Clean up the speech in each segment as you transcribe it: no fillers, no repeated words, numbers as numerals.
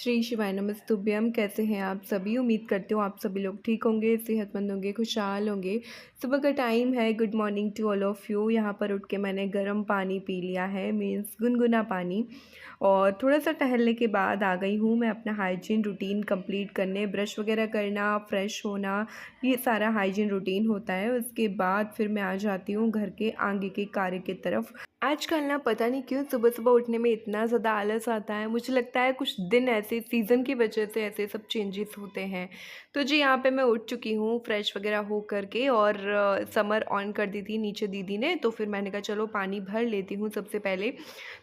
श्री शिवाय नमस्तुभ्यम। कैसे हैं आप सभी? उम्मीद करती हूँ आप सभी लोग ठीक होंगे, सेहतमंद होंगे, खुशहाल होंगे। सुबह का टाइम है। Good morning to all of you. यहाँ पर उठ के मैंने गर्म पानी पी लिया है, मीन्स गुनगुना पानी। और थोड़ा-सा टहलने के बाद आ गई हूँ मैं अपना हाइजीन रूटीन कंप्लीट करने। ब्रश वगैरह करना, फ्रेश होना, ये सारा हाइजीन रूटीन होता है। उसके बाद फिर मैं आ जाती हूँ घर के आगे के कार्य की तरफ। आजकल ना पता नहीं क्यों सुबह-सुबह उठने में इतना ज़्यादा आलस आता है। मुझे लगता है कुछ दिन ऐसे सीज़न की वजह से ऐसे सब चेंजेस होते हैं। तो जी यहाँ पे मैं उठ चुकी हूँ फ्रेश वगैरह हो कर के, और समर ऑन कर दी थी नीचे दीदी ने, तो फिर मैंने कहा चलो पानी भर लेती हूँ सबसे पहले।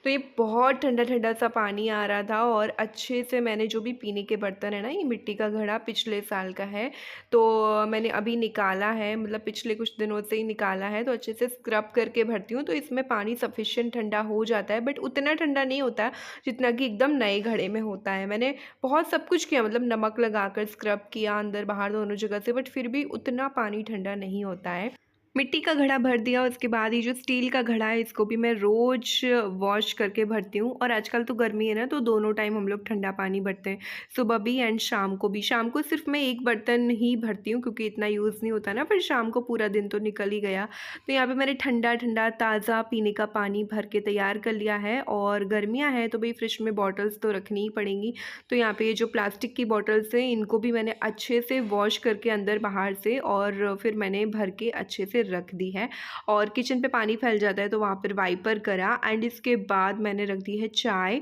तो ये बहुत ठंडा-ठंडा सा पानी आ रहा था, और अच्छे से मैंने जो भी पीने के बर्तन है ना, ये मिट्टी का घड़ा पिछले साल का है, तो मैंने अभी निकाला है, मतलब पिछले कुछ दिनों से ही निकाला है, तो अच्छे से स्क्रब करके भरती हूँ। तो इसमें पानी सफिशिएंट ठंडा हो जाता है, बट उतना ठंडा नहीं होता है जितना कि एकदम नए घड़े में होता है। मैंने बहुत सब कुछ किया, मतलब नमक लगाकर स्क्रब किया अंदर बाहर दोनों जगह से, बट फिर भी उतना पानी ठंडा नहीं होता है। मिट्टी का घड़ा भर दिया, उसके बाद ये जो स्टील का घड़ा है इसको भी मैं रोज़ वॉश करके भरती हूँ। और आजकल तो गर्मी है ना, तो दोनों टाइम हम लोग ठंडा पानी भरते हैं, सुबह भी एंड शाम को भी। शाम को सिर्फ मैं एक बर्तन ही भरती हूँ क्योंकि इतना यूज़ नहीं होता ना, फिर शाम को पूरा दिन तो निकल ही गया। तो यहाँ पे मैंने ठंडा ठंडा ताज़ा पीने का पानी भर के तैयार कर लिया है। और गर्मियाँ हैं तो भाई फ्रिज में बॉटल्स तो रखनी ही पड़ेंगी। तो यहाँ पे ये जो प्लास्टिक की बॉटल्स हैं इनको भी मैंने अच्छे से वॉश करके अंदर बाहर से, और फिर मैंने भर के अच्छे से रख दी है। और किचन पे पानी फैल जाता है तो वहाँ पर वाइपर करा, एंड इसके बाद मैंने रख दी है चाय।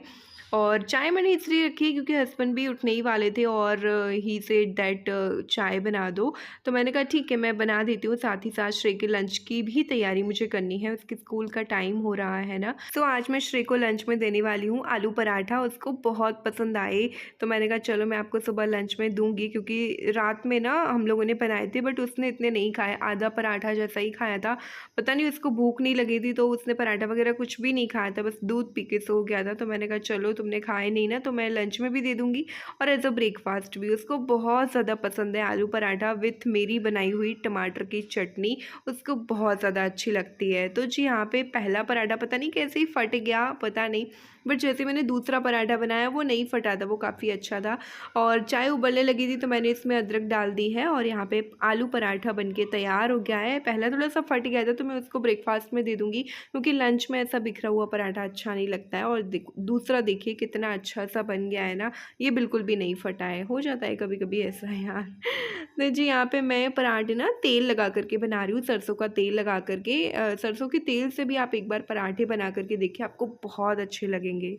और चाय मैंने इसलिए रखी है क्योंकि हस्बैंड भी उठने ही वाले थे, और ही सेड दैट चाय बना दो। तो मैंने कहा ठीक है मैं बना देती हूँ। साथ ही साथ श्रेय के लंच की भी तैयारी मुझे करनी है, उसके स्कूल का टाइम हो रहा है ना। तो आज मैं श्रेय को लंच में देने वाली हूँ आलू पराठा। उसको बहुत पसंद आए, तो मैंने कहा चलो मैं आपको सुबह लंच में दूंगी, क्योंकि रात में ना हम लोगों ने बनाए थे बट उसने इतने नहीं खाए, आधा पराठा जैसा ही खाया था। पता नहीं उसको भूख नहीं लगी थी, तो उसने पराठा वगैरह कुछ भी नहीं खाया था, बस दूध पी के सो गया था। तो मैंने कहा चलो तुमने खाए नहीं ना, तो मैं लंच में भी दे दूंगी और एज अ ब्रेकफास्ट भी। उसको बहुत ज़्यादा पसंद है आलू पराठा विथ मेरी बनाई हुई टमाटर की चटनी, उसको बहुत ज़्यादा अच्छी लगती है। तो जी यहाँ पे पहला पराठा पता नहीं कैसे ही फट गया, पता नहीं, बट जैसे मैंने दूसरा पराठा बनाया वो नहीं फटा था, वो काफ़ी अच्छा था। और चाय उबलने लगी थी तो मैंने इसमें अदरक डाल दी है, और यहाँ पे आलू पराठा बनके तैयार हो गया है। पहला थोड़ा सा फट गया था तो मैं उसको ब्रेकफास्ट में दे दूँगी, क्योंकि लंच में ऐसा बिखरा हुआ पराठा अच्छा नहीं लगता है। और दूसरा देखिए कितना अच्छा सा बन गया है ना, ये बिल्कुल भी नहीं फटा है, हो जाता है कभी कभी ऐसा है यार। तो जी यहाँ पे मैं पराठे ना तेल लगा करके बना रही हूँ, सरसों का तेल लगा करके। सरसों के तेल से भी आप एक बार पराठे बना करके देखिए, आपको बहुत अच्छे लगेंगे।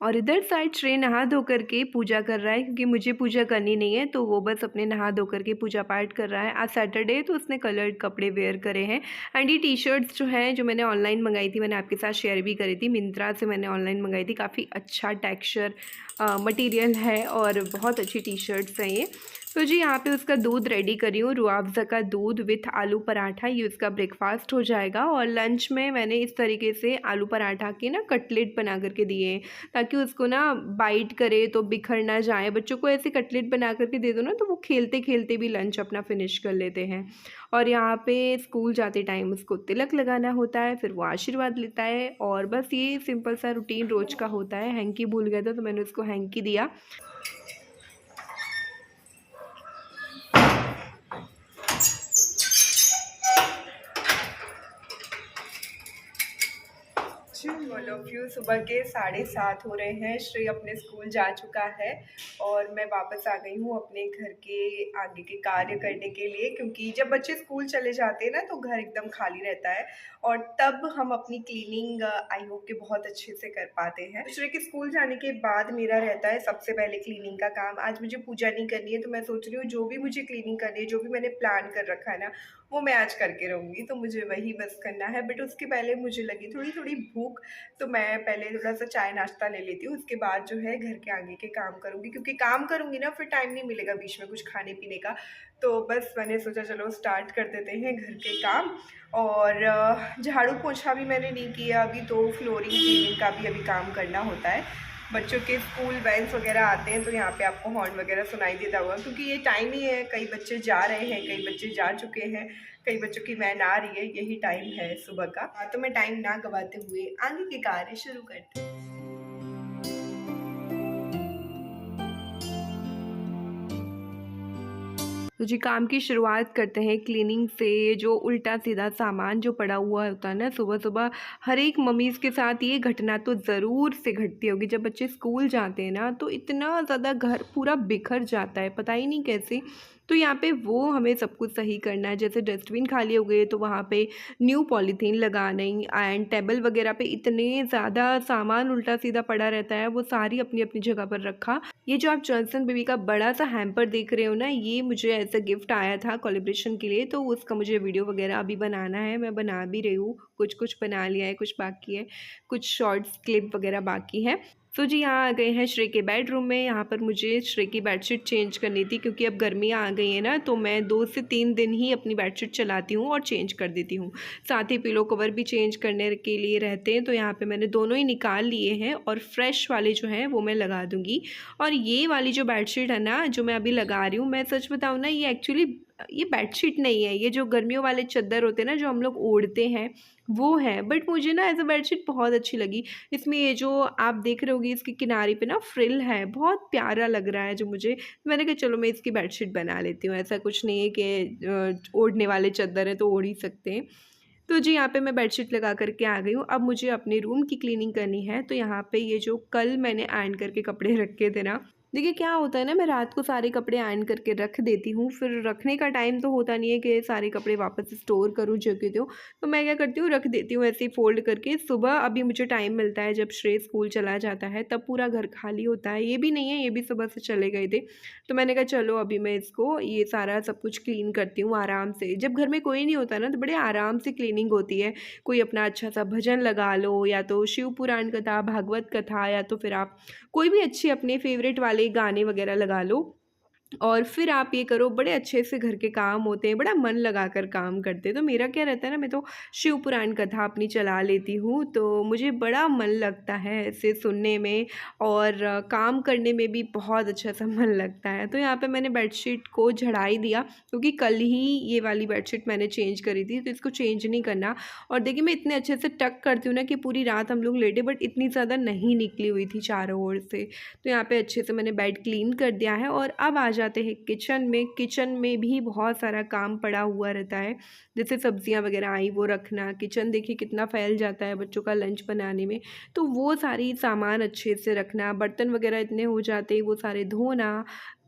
और इधर साइड श्रेय नहा धो करके पूजा कर रहा है, क्योंकि मुझे पूजा करनी नहीं है, तो वो बस अपने नहा धो करके पूजा पाठ कर रहा है। आज सैटरडे है तो उसने कलर्ड कपड़े वेयर करे हैं। एंड ये टी शर्ट्स जो हैं जो मैंने ऑनलाइन मंगाई थी, मैंने आपके साथ शेयर भी करी थी, मिंत्रा से मैंने ऑनलाइन मंगाई थी। काफ़ी अच्छा टेक्सचर मटेरियल है और बहुत अच्छी टी शर्ट्स हैं ये। तो जी यहाँ पे उसका दूध रेडी करी हूँ, रूह अफ़ज़ा का दूध विथ आलू पराठा, ये उसका ब्रेकफास्ट हो जाएगा। और लंच में मैंने इस तरीके से आलू पराठा के ना कटलेट बना करके दिए हैं, ताकि उसको ना बाइट करे तो बिखर ना जाए। बच्चों को ऐसे कटलेट बना करके दे दो ना, तो वो खेलते खेलते भी लंच अपना फिनिश कर लेते हैं। और यहाँ पे स्कूल जाते टाइम उसको तिलक लगाना होता है, फिर वो आशीर्वाद लेता है। और बस ये सिंपल सा रूटीन रोज का होता है। हैंकी भूल गया था तो मैंने उसको हैंकी दिया। ऑल ऑफ यू, सुबह के 7:30 हो रहे हैं। श्री अपने स्कूल जा चुका है और मैं वापस आ गई हूँ अपने घर के आगे के कार्य करने के लिए, क्योंकि जब बच्चे स्कूल चले जाते हैं ना तो घर एकदम खाली रहता है, और तब हम अपनी क्लीनिंग आई होप के बहुत अच्छे से कर पाते हैं। श्री के स्कूल जाने के बाद मेरा रहता है सबसे पहले क्लीनिंग का काम। आज मुझे पूजा नहीं करनी है, तो मैं सोच रही हूँ जो भी मुझे क्लीनिंग करनी है, जो भी मैंने प्लान कर रखा है ना, वो मैं आज करके रहूँगी, तो मुझे वही बस करना है। बट उसके पहले मुझे लगी थोड़ी थोड़ी भूख, तो मैं पहले थोड़ा सा चाय नाश्ता ले लेती हूँ, उसके बाद जो है घर के आगे के काम करूँगी, क्योंकि काम करूँगी ना फिर टाइम नहीं मिलेगा बीच में कुछ खाने पीने का। तो बस मैंने सोचा चलो स्टार्ट कर देते हैं घर के काम। और झाड़ू पोछा भी मैंने नहीं किया अभी, तो फ्लोरिंग क्लीनिंग का भी अभी काम करना होता है। बच्चों के स्कूल वैन्स वगैरह आते हैं तो यहाँ पे आपको हॉर्न वगैरह सुनाई देता होगा, क्योंकि ये टाइम ही है। कई बच्चे जा रहे हैं, कई बच्चे जा चुके हैं, कई बच्चों की वैन आ रही है। यही टाइम है सुबह का। तो मैं टाइम ना गवाते हुए आगे के कार्य शुरू करती हूँ। तो जी काम की शुरुआत करते हैं क्लीनिंग से। जो उल्टा सीधा सामान जो पड़ा हुआ होता है ना सुबह सुबह, हर एक मम्मीज़ के साथ ये घटना तो ज़रूर से घटती होगी। जब बच्चे स्कूल जाते हैं ना तो इतना ज़्यादा घर पूरा बिखर जाता है, पता ही नहीं कैसे। तो यहाँ पे वो हमें सब कुछ सही करना है। जैसे डस्टबिन खाली हो गए तो वहाँ पे न्यू पॉलीथीन लगाना ही, एंड टेबल वगैरह पे इतने ज़्यादा सामान उल्टा सीधा पड़ा रहता है, वो सारी अपनी अपनी जगह पर रखा। ये जो आप जॉनसन बेबी का बड़ा सा हैम्पर देख रहे हो ना, ये मुझे एज अ गिफ्ट आया था कोलैबोरेशन के लिए। तो उसका मुझे वीडियो वगैरह अभी बनाना है, मैं बना भी रही हूँ। कुछ कुछ बना लिया है, कुछ बाकी है, कुछ शॉर्ट्स क्लिप वगैरह बाकी है। तो जी यहाँ आ गए हैं श्रेय के बेडरूम में। यहाँ पर मुझे श्रेय की बेडशीट चेंज करनी थी, क्योंकि अब गर्मियाँ आ गई हैं ना, तो मैं 2 से 3 दिन ही अपनी बेडशीट चलाती हूँ और चेंज कर देती हूँ। साथ ही पिलो कवर भी चेंज करने के लिए रहते हैं, तो यहाँ पे मैंने दोनों ही निकाल लिए हैं और फ्रेश वाले जो हैं वो मैं लगा दूँगी। और ये वाली जो बेडशीट है ना, जो मैं अभी लगा रही हूँ, मैं सच बताऊँ ना, ये एक्चुअली ये बेडशीट नहीं है। ये जो गर्मियों वाले चद्दर होते हैं ना, जो हम लोग ओढ़ते हैं, वो है। बट मुझे ना एज़ अ बेडशीट बहुत अच्छी लगी। इसमें ये जो आप देख रहे होगे, इसके किनारे पे ना फ्रिल है, बहुत प्यारा लग रहा है जो मुझे। मैंने कहा चलो मैं इसकी बेडशीट बना लेती हूँ। ऐसा कुछ नहीं है कि ओढ़ने वाले चद्दर हैं तो ओढ़ ही सकते हैं। तो जी यहाँ पे मैं बेडशीट लगा करके आ गई हूँ। अब मुझे अपने रूम की क्लीनिंग करनी है। तो यहाँ पे ये जो कल मैंने आयरन करके कपड़े रखे थे ना, देखिए क्या होता है ना, मैं रात को सारे कपड़े आयरन करके रख देती हूँ, फिर रखने का टाइम तो होता नहीं है कि सारे कपड़े वापस स्टोर करूँ जगह दूँ। तो मैं क्या करती हूँ, रख देती हूँ ऐसे ही फ़ोल्ड करके। सुबह अभी मुझे टाइम मिलता है, जब श्रेय स्कूल चला जाता है तब पूरा घर खाली होता है। ये भी नहीं है, ये भी सुबह से चले गए थे। तो मैंने कहा चलो अभी मैं इसको ये सारा सब कुछ क्लीन करती हूँ आराम से। जब घर में कोई नहीं होता ना, तो बड़े आराम से क्लीनिंग होती है। कोई अपना अच्छा सा भजन लगा लो, या तो शिव पुराण कथा, भागवत कथा, या तो फिर आप कोई भी अच्छे अपने फेवरेट वाले गाने वगैरह लगा लो, और फिर आप ये करो। बड़े अच्छे से घर के काम होते हैं, बड़ा मन लगाकर काम करते हैं। तो मेरा क्या रहता है ना, मैं तो शिव पुराण कथा अपनी चला लेती हूँ, तो मुझे बड़ा मन लगता है ऐसे सुनने में, और काम करने में भी बहुत अच्छा सा मन लगता है। तो यहाँ पे मैंने बेडशीट को झड़ा ही दिया, क्योंकि कल ही ये वाली बेडशीट मैंने चेंज करी थी, तो इसको चेंज नहीं करना। और देखिए मैं इतने अच्छे से टक करती हूँ ना कि पूरी रात हम लोग लेटे, बट इतनी ज़्यादा नहीं निकली हुई थी चारों ओर से। तो यहाँ पे अच्छे से मैंने बेड क्लीन कर दिया है। और अब आ जाते हैं किचन में। किचन में भी बहुत सारा काम पड़ा हुआ रहता है, जैसे सब्जियां वगैरह आई वो रखना। किचन देखिए कितना फैल जाता है बच्चों का लंच बनाने में, तो वो सारी सामान अच्छे से रखना। बर्तन वगैरह इतने हो जाते हैं, वो सारे धोना।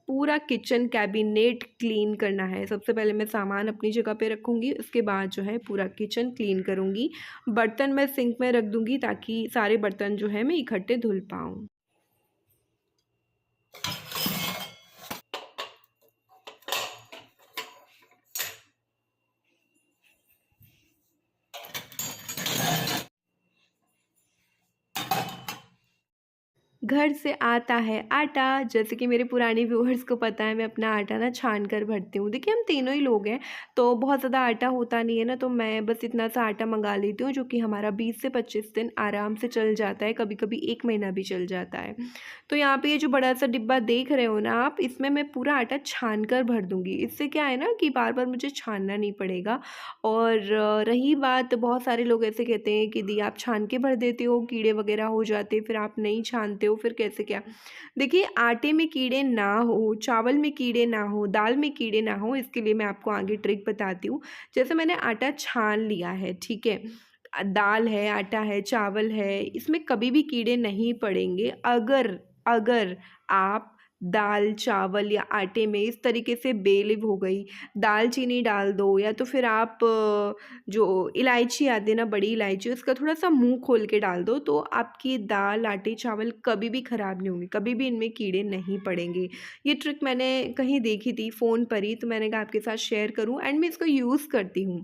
पूरा किचन कैबिनेट क्लीन करना है। सबसे पहले मैं सामान अपनी जगह पे रखूँगी, उसके बाद जो है पूरा किचन क्लीन करूँगी। बर्तन मैं सिंक में रख दूँगी, ताकि सारे बर्तन जो है मैं इकट्ठे धुल पाऊँ। घर से आता है आटा। जैसे कि मेरे पुराने व्यूअर्स को पता है, मैं अपना आटा ना छान कर भरती हूँ। देखिए हम तीनों ही लोग हैं, तो बहुत ज़्यादा आटा होता नहीं है ना, तो मैं बस इतना सा आटा मंगा लेती हूँ, जो कि हमारा 20 से 25 दिन आराम से चल जाता है, कभी कभी 1 महीना भी चल जाता है। तो यहाँ पे ये जो बड़ा सा डिब्बा देख रहे हो ना आप, इसमें मैं पूरा आटा छान कर भर दूँगी। इससे क्या है ना कि बार बार मुझे छानना नहीं पड़ेगा। और रही बात, बहुत सारे लोग ऐसे कहते हैं कि दी आप छान के भर देते हो, कीड़े वगैरह हो जाते, फिर आप नहीं छानते हो, फिर कैसे क्या। देखिए आटे में कीड़े ना हो, चावल में कीड़े ना हो, दाल में कीड़े ना हो, इसके लिए मैं आपको आगे ट्रिक बताती हूँ। जैसे मैंने आटा छान लिया है, ठीक है, दाल है, आटा है, चावल है, इसमें कभी भी कीड़े नहीं पड़ेंगे अगर अगर आप दाल चावल या आटे में इस तरीके से बेलिव हो गई, दालचीनी डाल दो, या तो फिर आप जो इलायची आती है ना, बड़ी इलायची, उसका थोड़ा सा मुंह खोल के डाल दो, तो आपकी दाल आटे चावल कभी भी ख़राब नहीं होंगे, कभी भी इनमें कीड़े नहीं पड़ेंगे। ये ट्रिक मैंने कहीं देखी थी फ़ोन पर ही, तो मैंने कहा आपके साथ शेयर करूं, एंड मैं इसको यूज़ करती हूँ।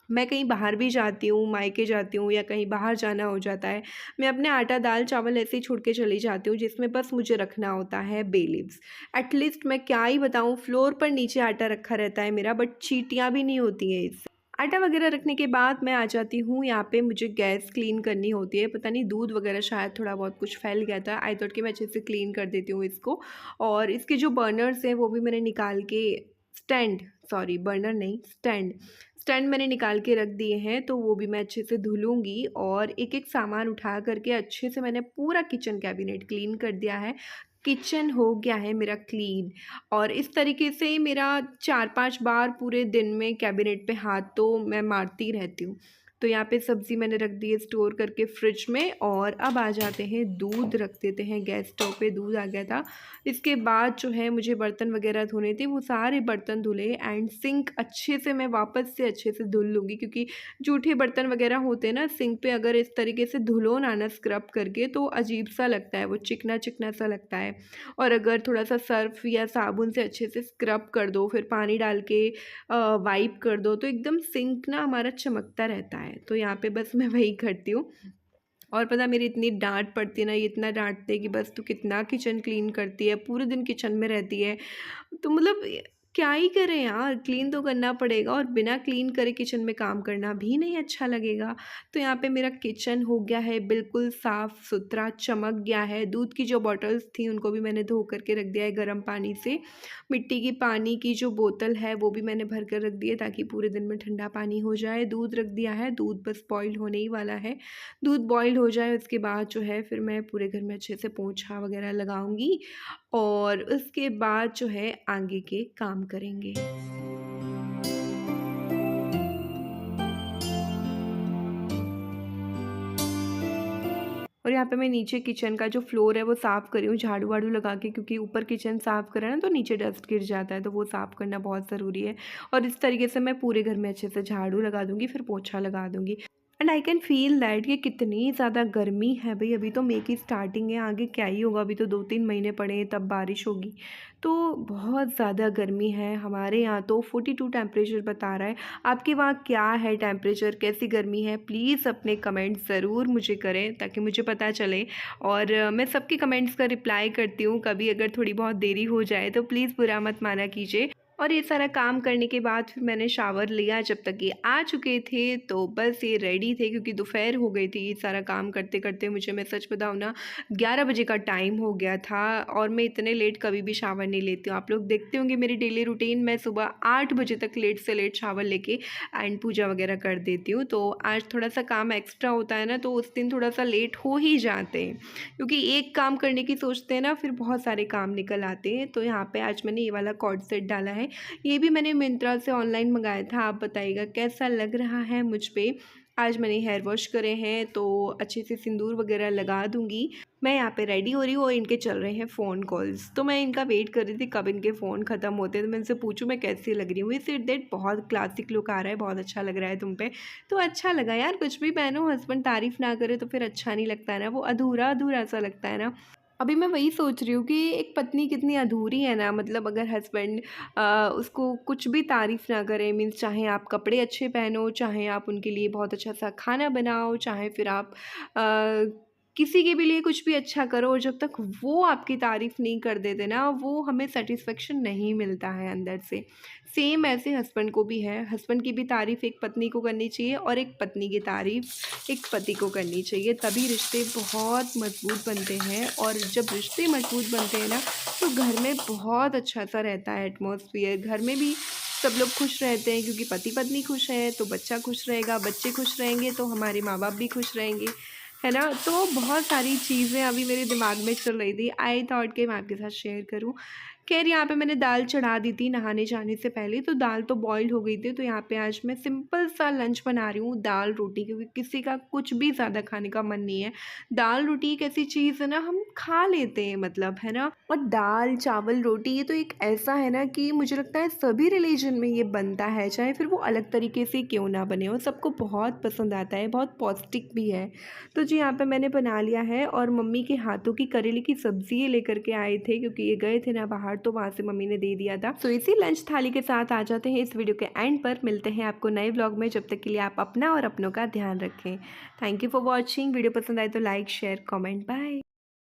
मैं कहीं बाहर भी जाती हूँ, मायके जाती हूँ, या कहीं बाहर जाना हो जाता है, मैं अपने आटा दाल चावल ऐसे ही छोड़ के चली जाती हूँ, जिसमें बस मुझे रखना होता है बे लीव्स। एटलीस्ट मैं क्या ही बताऊँ, फ्लोर पर नीचे आटा रखा रहता है मेरा, बट चींटियाँ भी नहीं होती हैं इससे। आटा वगैरह रखने के बाद मैं आ जाती हूँ यहाँ पे, मुझे गैस क्लीन करनी होती है। पता नहीं दूध वगैरह शायद थोड़ा बहुत कुछ फैल गया था। आई थॉट कि मैं अच्छे से क्लीन कर देती हूँ इसको। और इसके जो बर्नर्स हैं वो भी मैंने निकाल के, स्टैंड, सॉरी बर्नर नहीं, स्टैंड, स्टैंड मैंने निकाल के रख दिए हैं, तो वो भी मैं अच्छे से धुलूँगी। और एक-एक सामान उठा कर के अच्छे से मैंने पूरा किचन कैबिनेट क्लीन कर दिया है। किचन हो गया है मेरा क्लीन। और इस तरीके से मेरा 4-5 बार पूरे दिन में कैबिनेट पे हाथ तो मैं मारती रहती हूँ। तो यहाँ पे सब्ज़ी मैंने रख दी है स्टोर करके फ्रिज में। और अब आ जाते हैं, दूध रख देते हैं गैस स्टोव पे, दूध आ गया था। इसके बाद जो है मुझे बर्तन वगैरह धोने थे, वो सारे बर्तन धुले एंड सिंक अच्छे से मैं वापस से अच्छे से धुल लूँगी, क्योंकि जूठे बर्तन वगैरह होते हैं ना सिंक पे, अगर इस तरीके से धुलो ना स्क्रब करके तो अजीब सा लगता है, वो चिकना चिकना सा लगता है। और अगर थोड़ा सा सर्फ या साबुन से अच्छे से स्क्रब कर दो, फिर पानी डाल के वाइप कर दो, तो एकदम सिंक ना हमारा चमकता रहता है। तो यहाँ पे बस मैं वही करती हूँ। और पता है मेरी इतनी डांट पड़ती है ना, ये इतना डांटते हैं कि बस तू कितना किचन क्लीन करती है, पूरे दिन किचन में रहती है। तो मतलब क्या ही करें यार, क्लीन तो करना पड़ेगा, और बिना क्लीन करे किचन में काम करना भी नहीं अच्छा लगेगा। तो यहाँ पे मेरा किचन हो गया है बिल्कुल साफ़ सुथरा, चमक गया है। दूध की जो बॉटल्स थी उनको भी मैंने धो करके रख दिया है गर्म पानी से। मिट्टी की पानी की जो बोतल है वो भी मैंने भर कर रख दी है, ताकि पूरे दिन में ठंडा पानी हो जाए। दूध रख दिया है, दूध बस बॉईल होने ही वाला है। दूध बॉईल हो जाए उसके बाद जो है फिर मैं पूरे घर में अच्छे से पोंछा वगैरह लगाऊंगी, और उसके बाद जो है आगे के काम करेंगे। और यहाँ पे मैं नीचे किचन का जो फ्लोर है वो साफ़ कर रही हूँ झाड़ू वाड़ू लगा के, क्योंकि ऊपर किचन साफ़ करा ना तो नीचे डस्ट गिर जाता है, तो वो साफ़ करना बहुत ज़रूरी है। और इस तरीके से मैं पूरे घर में अच्छे से झाड़ू लगा दूँगी, फिर पोछा लगा दूँगी। And I can feel that कि कितनी ज़्यादा गर्मी है भाई। अभी तो मई की स्टार्टिंग है, आगे क्या ही होगा, अभी तो 2-3 महीने पड़े हैं तब बारिश होगी। तो बहुत ज़्यादा गर्मी है। हमारे यहाँ तो 42 टेम्परेचर बता रहा है। आपके वहाँ क्या है टेम्परेचर, कैसी गर्मी है? प्लीज़ अपने कमेंट्स ज़रूर मुझे करें, ताकि मुझे पता चले। और मैं सबके कमेंट्स का रिप्लाई करती हूँ, कभी अगर थोड़ी बहुत देरी हो जाए तो प्लीज़ बुरा मत माना कीजिए। और ये सारा काम करने के बाद फिर मैंने शावर लिया, जब तक ये आ चुके थे तो बस ये रेडी थे, क्योंकि दोपहर हो गई थी। ये सारा काम करते करते मुझे, मैं सच बताऊँ ना, 11 बजे का टाइम हो गया था। और मैं इतने लेट कभी भी शावर नहीं लेती हूँ। आप लोग देखते होंगे मेरी डेली रूटीन, मैं सुबह 8 बजे तक लेट से लेट शावर लेके एंड पूजा वगैरह कर देती हूँ। तो आज थोड़ा सा काम एक्स्ट्रा होता है ना, तो उस दिन थोड़ा सा लेट हो ही जाते हैं, क्योंकि एक काम करने की सोचते हैं ना, फिर बहुत सारे काम निकल आते हैं। तो यहाँ पे आज मैंने ये वाला कॉर्ड सेट डाला है। ये भी मैंने मिंत्रा से ऑनलाइन मंगाया था। आप बताइएगा कैसा लग रहा है मुझ पे। आज मैंने हेयर वॉश करे हैं, तो अच्छे से सिंदूर वगैरह लगा दूंगी। मैं यहाँ पे रेडी हो रही हूँ और इनके चल रहे हैं फ़ोन कॉल्स, तो मैं इनका वेट कर रही थी कब इनके फ़ोन ख़त्म होते हैं, तो मैं इनसे पूछूँ मैं कैसी लग रही हूँ। इस दैट बहुत क्लासिक लुक आ रहा है, बहुत अच्छा लग रहा है तुम पे। तो अच्छा लगा यार, कुछ भी पहनो हस्बैंड तारीफ़ ना करे तो फिर अच्छा नहीं लगता है ना, वो अधूरा अधूरा सा लगता है ना। अभी मैं वही सोच रही हूँ कि एक पत्नी कितनी अधूरी है ना, मतलब अगर हस्बैंड उसको कुछ भी तारीफ़ ना करे, मीन्स चाहे आप कपड़े अच्छे पहनो, चाहे आप उनके लिए बहुत अच्छा सा खाना बनाओ, चाहे फिर आप किसी के भी लिए कुछ भी अच्छा करो, और जब तक वो आपकी तारीफ़ नहीं कर देते ना, वो हमें सेटिस्फेक्शन नहीं मिलता है अंदर से। सेम ऐसे हस्बैंड को भी है, हस्बैंड की भी तारीफ़ एक पत्नी को करनी चाहिए, और एक पत्नी की तारीफ़ एक पति को करनी चाहिए, तभी रिश्ते बहुत मजबूत बनते हैं। और जब रिश्ते मजबूत बनते हैं ना, तो घर में बहुत अच्छा सा रहता है एटमॉस्फेयर। घर में भी सब लोग खुश रहते हैं, क्योंकि पति पत्नी खुश है तो बच्चा खुश रहेगा, बच्चे खुश रहेंगे तो हमारे माँ बाप भी खुश रहेंगे, है ना। तो बहुत सारी चीज़ें अभी मेरे दिमाग में चल रही थी, आई थॉट कि मैं आपके साथ शेयर करूं। खैर यहाँ पे मैंने दाल चढ़ा दी थी नहाने जाने से पहले, तो दाल तो बॉईल हो गई थी। तो यहाँ पे आज मैं सिंपल सा लंच बना रही हूँ, दाल रोटी, क्योंकि किसी का कुछ भी ज़्यादा खाने का मन नहीं है। दाल रोटी एक ऐसी चीज़ है ना, हम खा लेते हैं, मतलब, है ना। और दाल चावल रोटी ये तो एक ऐसा है ना कि मुझे लगता है सभी रिलीजन में ये बनता है, चाहे फिर वो अलग तरीके से क्यों ना बने हो, सबको बहुत पसंद आता है, बहुत पौष्टिक भी है। तो जी यहाँ पे मैंने बना लिया है। और मम्मी के हाथों की करेले की सब्ज़ी ये लेकर के आए थे, क्योंकि ये गए थे ना बाहर, तो वहाँ से मम्मी ने दे दिया था। तो इसी लंच थाली के साथ आ जाते हैं इस वीडियो के एंड पर। मिलते हैं आपको नए व्लॉग में, जब तक के लिए आप अपना और अपनों का ध्यान रखें। Thank you for watching. Video पसंद आए तो लाइक शेयर कॉमेंट, बाय।